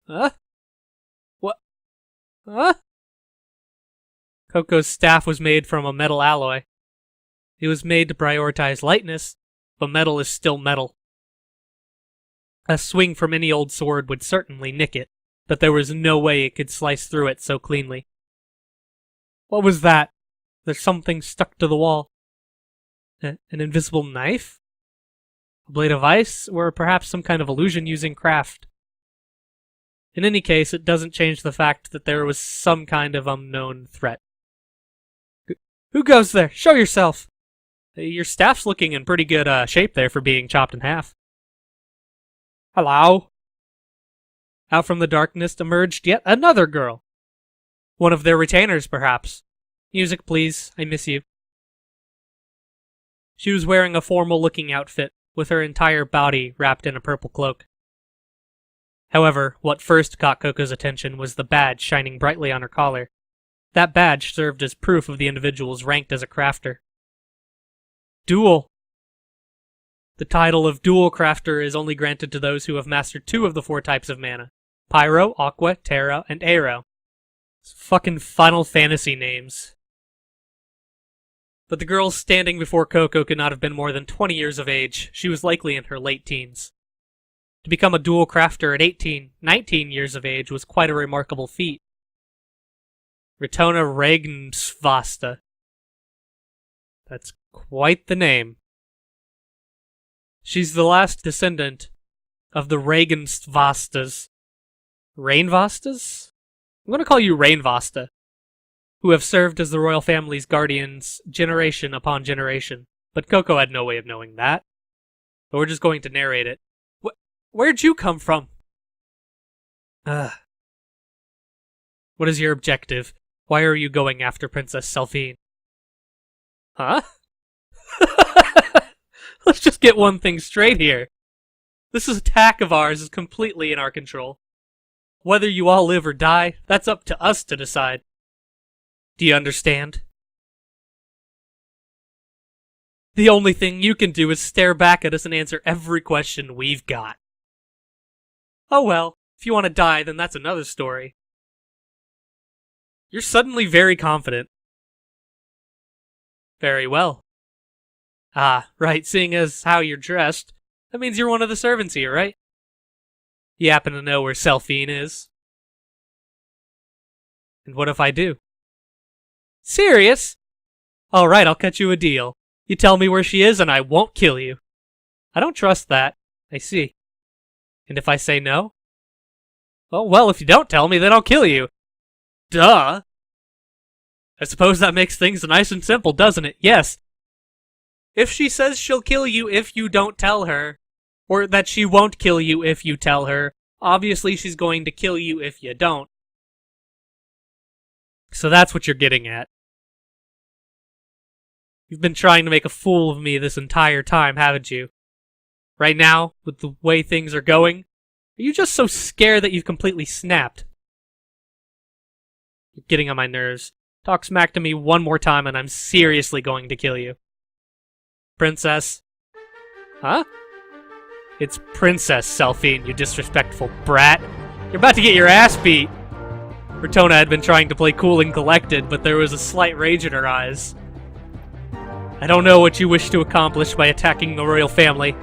Huh? What? Huh? Coco's staff was made from a metal alloy. It was made to prioritize lightness, but metal is still metal. A swing from any old sword would certainly nick it, but there was no way it could slice through it so cleanly. What was that? There's something stuck to the wall. An invisible knife? A blade of ice? Or perhaps some kind of illusion using craft? In any case, it doesn't change the fact that there was some kind of unknown threat. Who goes there? Show yourself! Your staff's looking in pretty good shape there for being chopped in half. Hello? Out from the darkness emerged yet another girl. One of their retainers, perhaps. Music, please. I miss you. She was wearing a formal-looking outfit, with her entire body wrapped in a purple cloak. However, what first caught Coco's attention was the badge shining brightly on her collar. That badge served as proof of the individual's ranked as a crafter. Dual. The title of Dual Crafter is only granted to those who have mastered 2 of the 4 types of mana. Pyro, Aqua, Terra, and Aero. It's fucking Final Fantasy names. But the girl standing before Coco could not have been more than 20 years of age. She was likely in her late teens. To become a dual crafter at 19 years of age was quite a remarkable feat. Ritona Regnsvasta. That's quite the name. She's the last descendant of the Regnsvastas. Rainvastas? I'm going to call you Rainvasta, who have served as the royal family's guardians generation upon generation. But Coco had no way of knowing that. So we're just going to narrate it. Where'd you come from? What is your objective? Why are you going after Princess Selphine? Huh? Let's just get one thing straight here. This attack of ours is completely in our control. Whether you all live or die, that's up to us to decide. Do you understand? The only thing you can do is stare back at us and answer every question we've got. Oh well, if you want to die, then that's another story. You're suddenly very confident. Very well. Ah, right, seeing as how you're dressed, that means you're one of the servants here, right? You happen to know where Selphine is? And what if I do? Serious? Alright, I'll cut you a deal. You tell me where she is and I won't kill you. I don't trust that. I see. And if I say no? Oh, well, if you don't tell me, then I'll kill you. Duh. I suppose that makes things nice and simple, doesn't it? Yes. If she says she'll kill you if you don't tell her, or that she won't kill you if you tell her, obviously she's going to kill you if you don't. So that's what you're getting at. You've been trying to make a fool of me this entire time, haven't you? Right now, with the way things are going, are you just so scared that you've completely snapped? You're getting on my nerves. Talk smack to me one more time and I'm seriously going to kill you. Princess. Huh? It's Princess Selphine, you disrespectful brat. You're about to get your ass beat. Ritona had been trying to play cool and collected, but there was a slight rage in her eyes. I don't know what you wish to accomplish by attacking the royal family,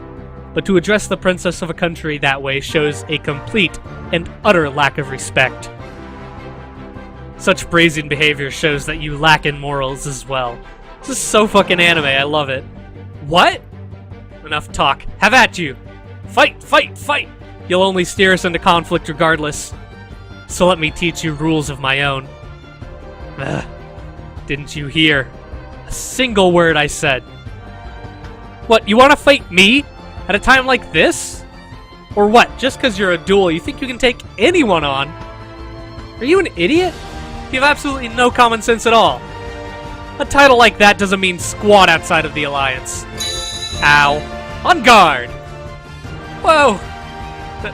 but to address the princess of a country that way shows a complete and utter lack of respect. Such brazen behavior shows that you lack in morals as well. This is so fucking anime, I love it. What? Enough talk. Have at you! Fight, fight, fight! You'll only steer us into conflict regardless. So let me teach you rules of my own. Didn't you hear a single word I said? What, you want to fight me? At a time like this? Or what, just because you're a duel, you think you can take anyone on? Are you an idiot? You have absolutely no common sense at all. A title like that doesn't mean squat outside of the Alliance. Ow. On guard! Whoa!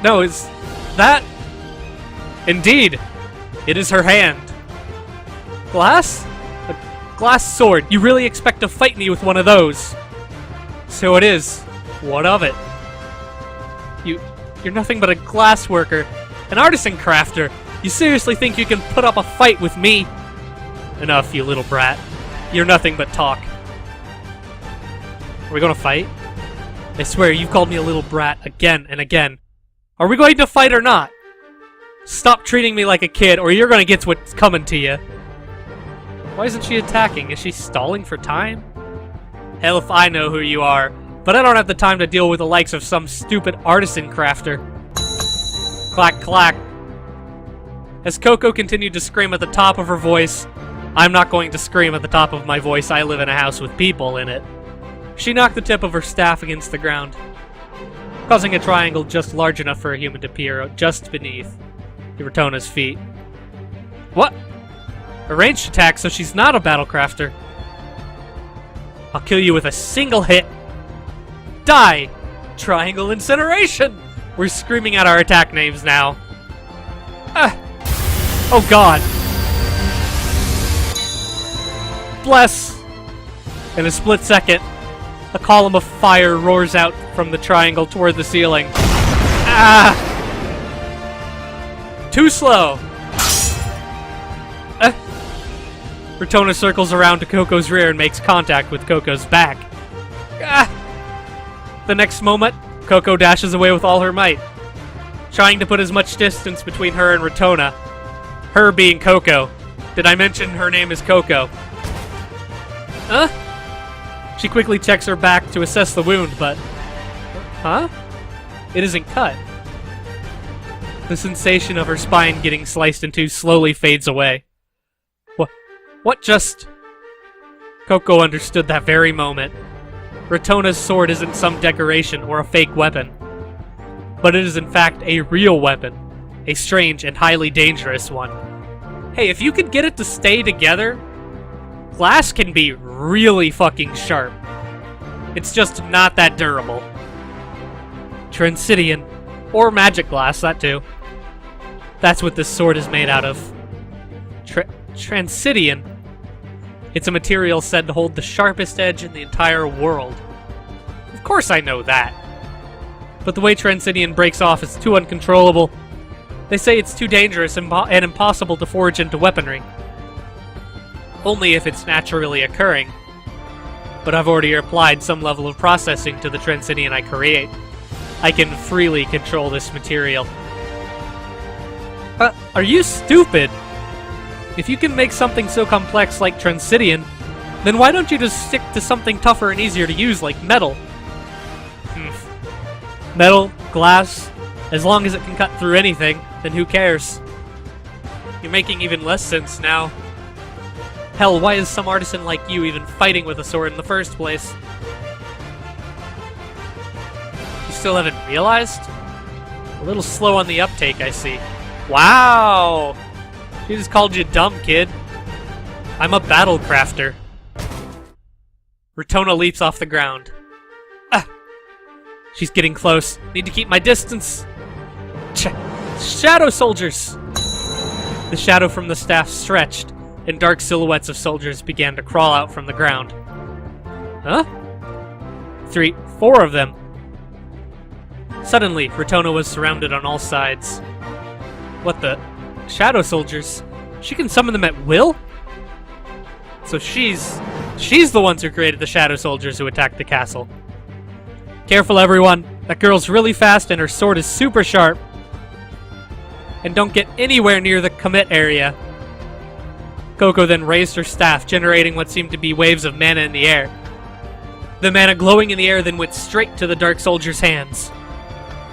No, is that... Indeed, it is her hand. Glass? A glass sword. You really expect to fight me with one of those? So it is. What of it? You're nothing but a glass worker. An artisan crafter? You seriously think you can put up a fight with me? Enough, you little brat. You're nothing but talk. Are we gonna fight? I swear, you've called me a little brat again and again. Are we going to fight or not? Stop treating me like a kid, or you're gonna get what's coming to you. Why isn't she attacking? Is she stalling for time? Hell if I know who you are, but I don't have the time to deal with the likes of some stupid artisan crafter. Clack, clack. As Coco continued to scream at the top of her voice, I'm not going to scream at the top of my voice, I live in a house with people in it. She knocked the tip of her staff against the ground, causing a triangle just large enough for a human to appear just beneath Ratona's feet. What? A ranged attack, so she's not a battlecrafter. I'll kill you with a single hit. Die! Triangle incineration! We're screaming out our attack names now. Oh god. Bless! In a split second, a column of fire roars out from the triangle toward the ceiling. Ah! Too slow! Ratona circles around to Coco's rear and makes contact with Coco's back. Ah! The next moment, Coco dashes away with all her might, trying to put as much distance between her and Ratona. Her being Coco. Did I mention her name is Coco? Huh? She quickly checks her back to assess the wound, but... Huh? It isn't cut. The sensation of her spine getting sliced in two slowly fades away. What just... Coco understood that very moment. Ratona's sword isn't some decoration or a fake weapon, but it is in fact a real weapon. A strange and highly dangerous one. Hey, if you could get it to stay together, glass can be really fucking sharp. It's just not that durable. Transidian, or magic glass, that too. That's what this sword is made out of. Transidian. It's a material said to hold the sharpest edge in the entire world. Of course I know that. But the way Transidian breaks off is too uncontrollable. They say it's too dangerous and impossible to forge into weaponry. Only if it's naturally occurring. But I've already applied some level of processing to the Transidian I create. I can freely control this material. Are you stupid? If you can make something so complex like Transidian, then why don't you just stick to something tougher and easier to use like metal? Metal, glass, as long as it can cut through anything, then who cares? You're making even less sense now. Hell, why is some artisan like you even fighting with a sword in the first place? You still haven't realized? A little slow on the uptake, I see. Wow! She just called you dumb, kid. I'm a battlecrafter. Ratona leaps off the ground. She's getting close. Need to keep my distance. Shadow soldiers! The shadow from the staff stretched, and dark silhouettes of soldiers began to crawl out from the ground. Huh? 4 of them. Suddenly, Ratona was surrounded on all sides. What the? Shadow soldiers? She can summon them at will? So she's the ones who created the shadow soldiers who attacked the castle. Careful, everyone. That girl's really fast and her sword is super sharp. And don't get anywhere near the commit area. Coco then raised her staff, generating what seemed to be waves of mana in the air. The mana glowing in the air then went straight to the dark soldier's hands.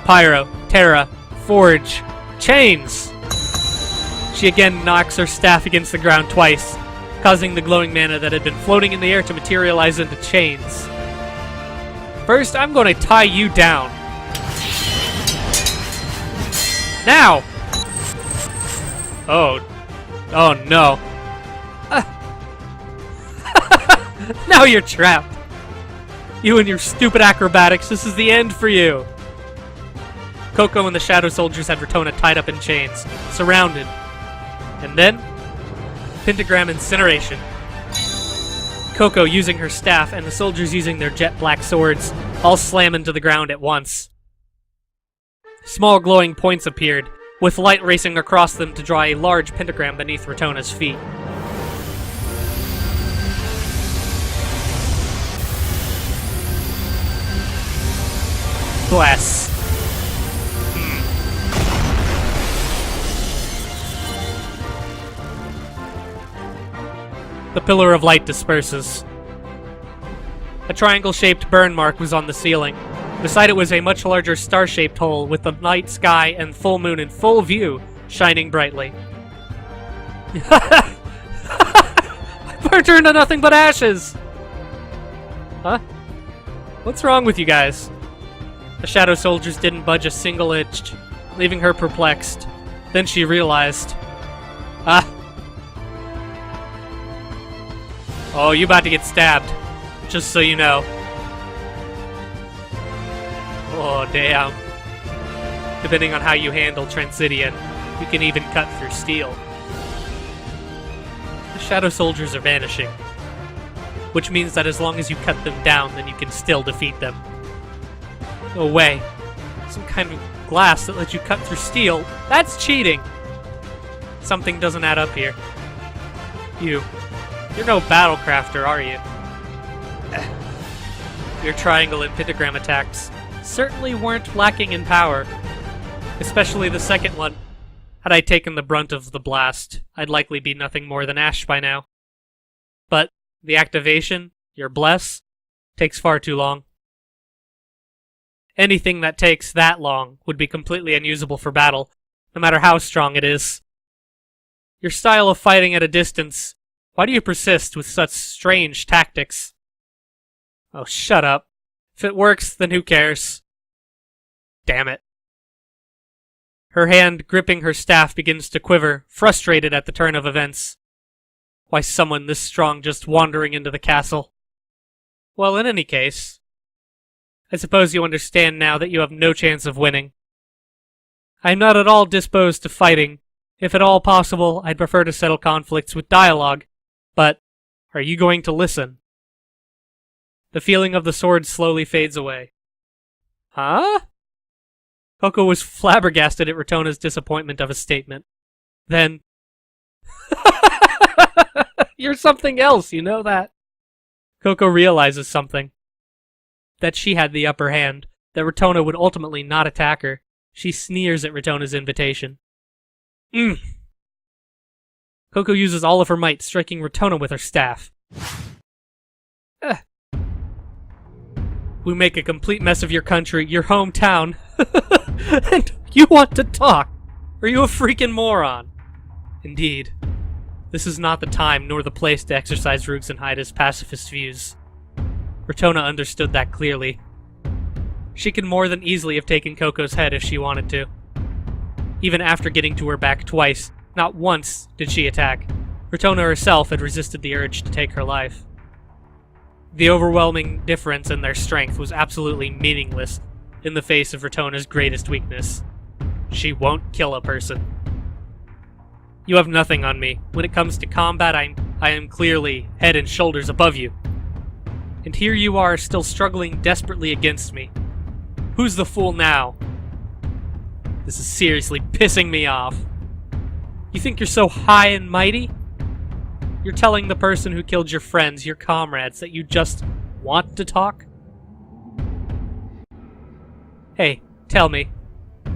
Pyro, Terra, Forge, Chains! She again knocks her staff against the ground twice, causing the glowing mana that had been floating in the air to materialize into chains. First, I'm going to tie you down. Now! Oh no. Now you're trapped. You and your stupid acrobatics, this is the end for you. Coco and the shadow soldiers had Ratona tied up in chains, surrounded. And then, pentagram incineration. Coco using her staff and the soldiers using their jet black swords all slam into the ground at once. Small glowing points appeared, with light racing across them to draw a large pentagram beneath Ratona's feet. Bless. The pillar of light disperses. A triangle-shaped burn mark was on the ceiling. Beside it was a much larger star-shaped hole with the night sky and full moon in full view, shining brightly. I burned her into nothing but ashes! Huh? What's wrong with you guys? The shadow soldiers didn't budge a single inch, leaving her perplexed. Then she realized. Oh, you about to get stabbed. Just so you know. Oh, damn. Depending on how you handle Transidian, you can even cut through steel. The shadow soldiers are vanishing. Which means that as long as you cut them down, then you can still defeat them. No way. Some kind of glass that lets you cut through steel. That's cheating! Something doesn't add up here. You're no battlecrafter, are you? Your triangle and pentagram attacks certainly weren't lacking in power. Especially the second one. Had I taken the brunt of the blast, I'd likely be nothing more than ash by now. But the activation, your bless, takes far too long. Anything that takes that long would be completely unusable for battle, no matter how strong it is. Your style of fighting at a distance, why do you persist with such strange tactics? Oh, shut up. If it works, then who cares? Damn it. Her hand gripping her staff begins to quiver, frustrated at the turn of events. Why someone this strong just wandering into the castle? Well, in any case, I suppose you understand now that you have no chance of winning. I am not at all disposed to fighting. If at all possible, I'd prefer to settle conflicts with dialogue. But, are you going to listen? The feeling of the sword slowly fades away. Huh? Coco was flabbergasted at Ratona's disappointment of a statement. Then, you're something else, you know that? Coco realizes something. That she had the upper hand, that Ratona would ultimately not attack her. She sneers at Ratona's invitation. Coco uses all of her might, striking Ratona with her staff. We make a complete mess of your country, your hometown, and you want to talk? Are you a freaking moron? Indeed. This is not the time nor the place to exercise Rooks and Hyda's pacifist views. Ratona understood that clearly. She could more than easily have taken Coco's head if she wanted to. Even after getting to her back twice, not once did she attack. Ratona herself had resisted the urge to take her life. The overwhelming difference in their strength was absolutely meaningless in the face of Ratona's greatest weakness. She won't kill a person. You have nothing on me. When it comes to combat, I am clearly head and shoulders above you. And here you are, still struggling desperately against me. Who's the fool now? This is seriously pissing me off. You think you're so high and mighty? You're telling the person who killed your friends, your comrades, that you just want to talk? Hey, tell me,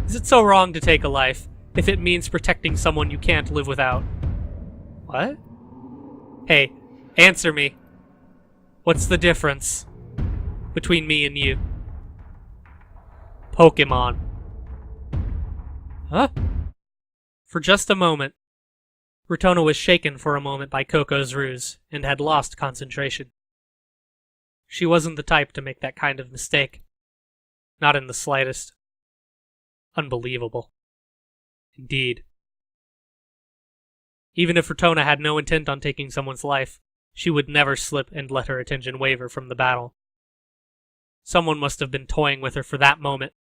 is it so wrong to take a life if it means protecting someone you can't live without? What? Hey, answer me. What's the difference between me and you? Pokemon. Huh? For just a moment, Ratona was shaken for a moment by Coco's ruse, and had lost concentration. She wasn't the type to make that kind of mistake. Not in the slightest. Unbelievable. Indeed. Even if Ratona had no intent on taking someone's life, she would never slip and let her attention waver from the battle. Someone must have been toying with her for that moment.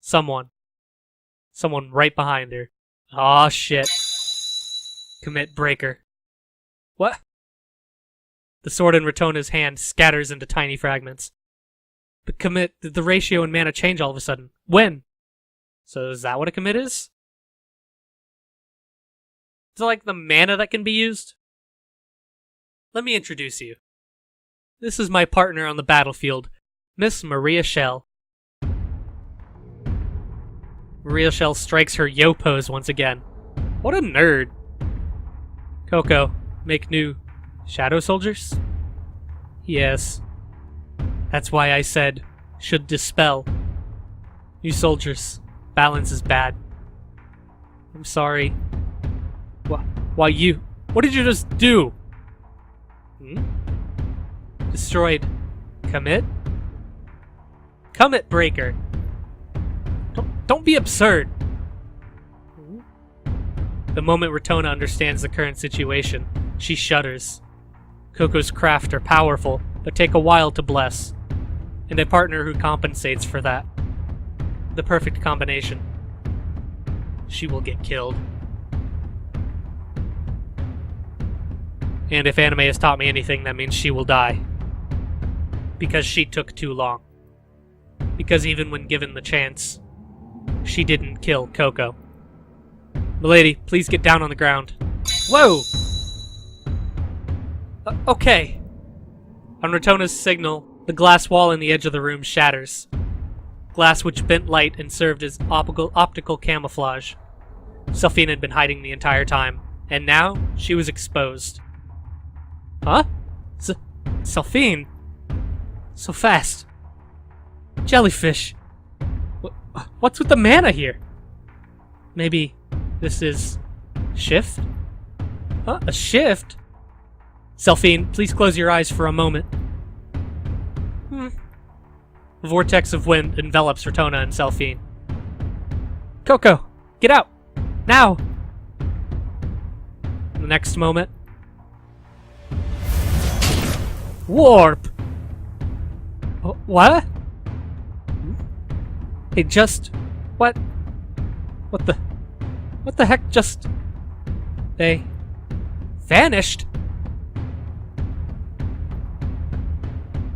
Someone. Someone right behind her. Aw, shit. Commit breaker. What? The sword in Ratona's hand scatters into tiny fragments. But commit, did the ratio and mana change all of a sudden? When? So is that what a commit is? Is it like the mana that can be used? Let me introduce you. This is my partner on the battlefield, Miss Maria Shell. Maria Shell strikes her yo pose once again. What a nerd. Coco, make new shadow soldiers? Yes. That's why I said, should dispel. New soldiers. Balance is bad. I'm sorry. Why you? What did you just do? Destroyed. Commit? Commit breaker. Don't be absurd. The moment Rotona understands the current situation, she shudders. Coco's craft are powerful, but take a while to bless. And a partner who compensates for that. The perfect combination. She will get killed. And if anime has taught me anything, that means she will die. Because she took too long. Because even when given the chance, she didn't kill Coco. Milady, please get down on the ground. Whoa! Okay. On Rotona's signal, the glass wall in the edge of the room shatters. Glass which bent light and served as optical camouflage. Selphine had been hiding the entire time, and now she was exposed. Huh? Selphine? So fast. Jellyfish. What's with the mana here? Maybe this is shift? Huh? A shift? Selphine, please close your eyes for a moment. A vortex of wind envelops Rotona and Selphine. Coco, get out! Now! The next moment... Warp! What? Hey, just... What? What the heck just... They... vanished?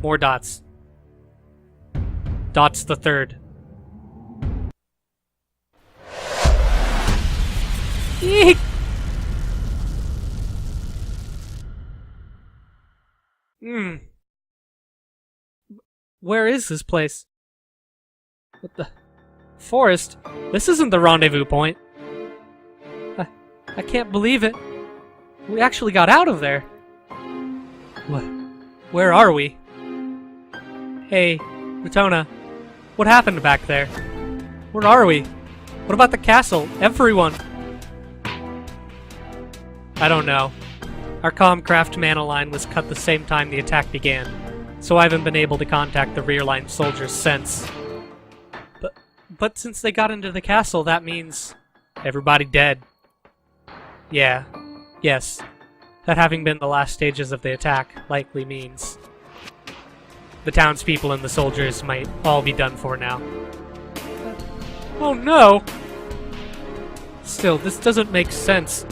More dots. Dots the third. Eek! Where is this place? What the... Forest? This isn't the rendezvous point. I can't believe it. We actually got out of there. What? Where are we? Hey, Rotona. What happened back there? Where are we? What about the castle? Everyone? I don't know. Our Comcraft mana line was cut the same time the attack began, so I haven't been able to contact the rear line soldiers since. But since they got into the castle, that means everybody dead. Yeah. Yes. That having been the last stages of the attack likely means the townspeople and the soldiers might all be done for now. Oh no! Still, this doesn't make sense.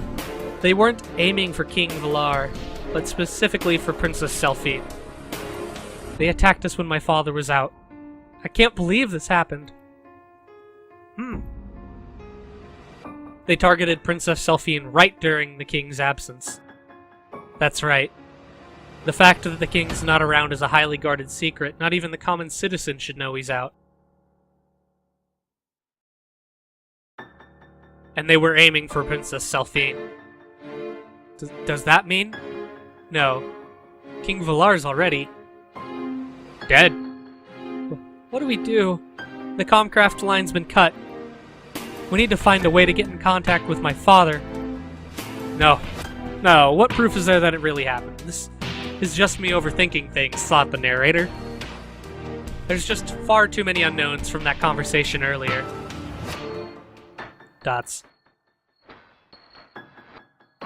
They weren't aiming for King Valar, but specifically for Princess Selphine. They attacked us when my father was out. I can't believe this happened. They targeted Princess Selphine right during the king's absence. That's right. The fact that the king's not around is a highly guarded secret. Not even the common citizen should know he's out. And they were aiming for Princess Selphine. Does that mean? No. King Valar's already dead. What do we do? The Comcraft line's been cut. We need to find a way to get in contact with my father. No. No, what proof is there that it really happened? This is just me overthinking things, thought the narrator. There's just far too many unknowns from that conversation earlier. Dots.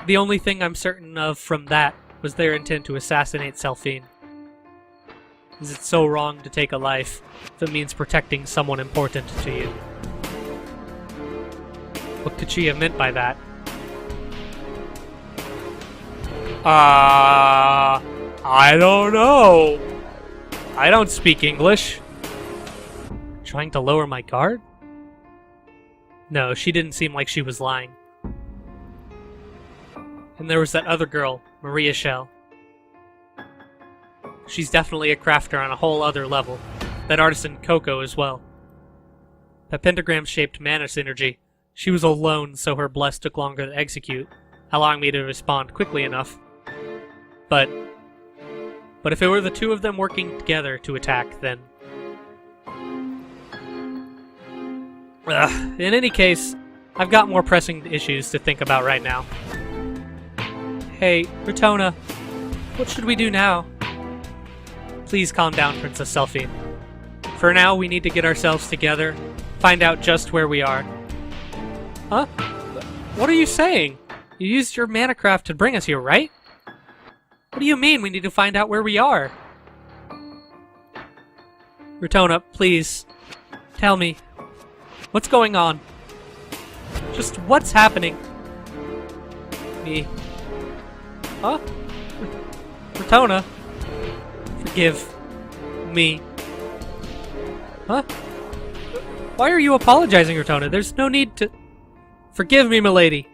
The only thing I'm certain of from that was their intent to assassinate Selphine. Is it so wrong to take a life if it means protecting someone important to you? What could she have meant by that? I don't know. I don't speak English. Trying to lower my guard? No, she didn't seem like she was lying. And there was that other girl, Maria Shell. She's definitely a crafter on a whole other level. That artisan Coco as well. That pentagram-shaped mana synergy. She was alone, so her bless took longer to execute, allowing me to respond quickly enough. But if it were the two of them working together to attack, then... in any case, I've got more pressing issues to think about right now. Hey, Rotona, what should we do now? Please calm down, Princess Selphie. For now, we need to get ourselves together, find out just where we are. Huh? What are you saying? You used your mana craft to bring us here, right? What do you mean we need to find out where we are? Rotona, please, tell me. What's going on? Just what's happening? Me. Huh? Rotona? Forgive me. Huh? Why are you apologizing, Rotona? There's no need to... Forgive me, milady.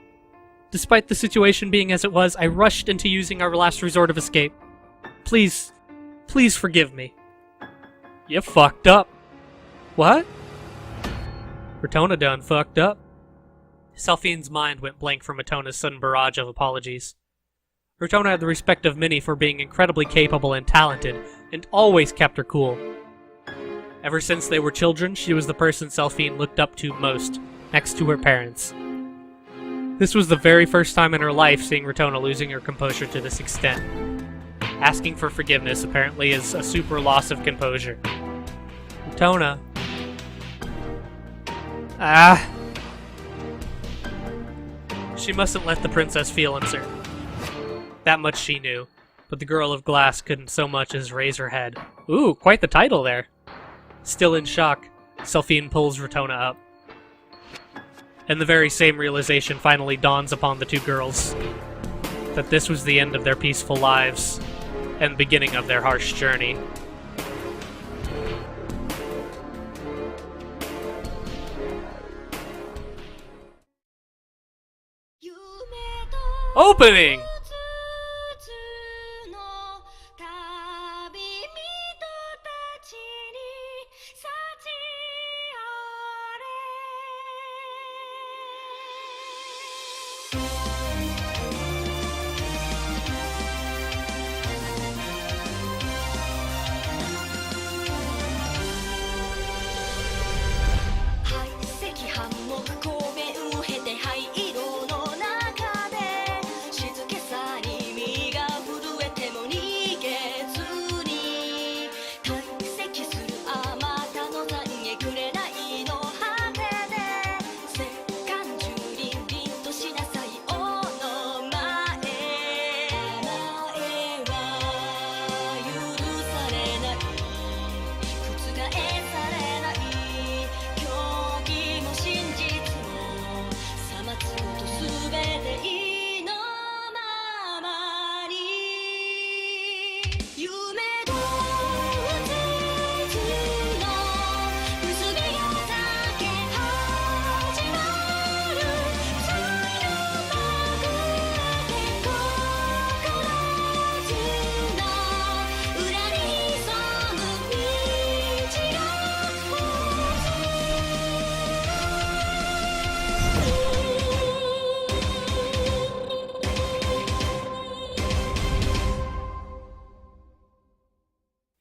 Despite the situation being as it was, I rushed into using our last resort of escape. Please, please forgive me. You fucked up. What? Rotona done fucked up. Selphine's mind went blank from Ratona's sudden barrage of apologies. Rotona had the respect of many for being incredibly capable and talented, and always kept her cool. Ever since they were children, she was the person Selphine looked up to most, next to her parents. This was the very first time in her life seeing Rotona losing her composure to this extent. Asking for forgiveness apparently is a super loss of composure. Rotona. She mustn't let the princess feel uncertain. That much she knew, but the girl of glass couldn't so much as raise her head. Ooh, quite the title there. Still in shock, Selphine pulls Rotona up. And the very same realization finally dawns upon the two girls. That this was the end of their peaceful lives, and the beginning of their harsh journey. Opening!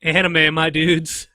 Anime, my dudes.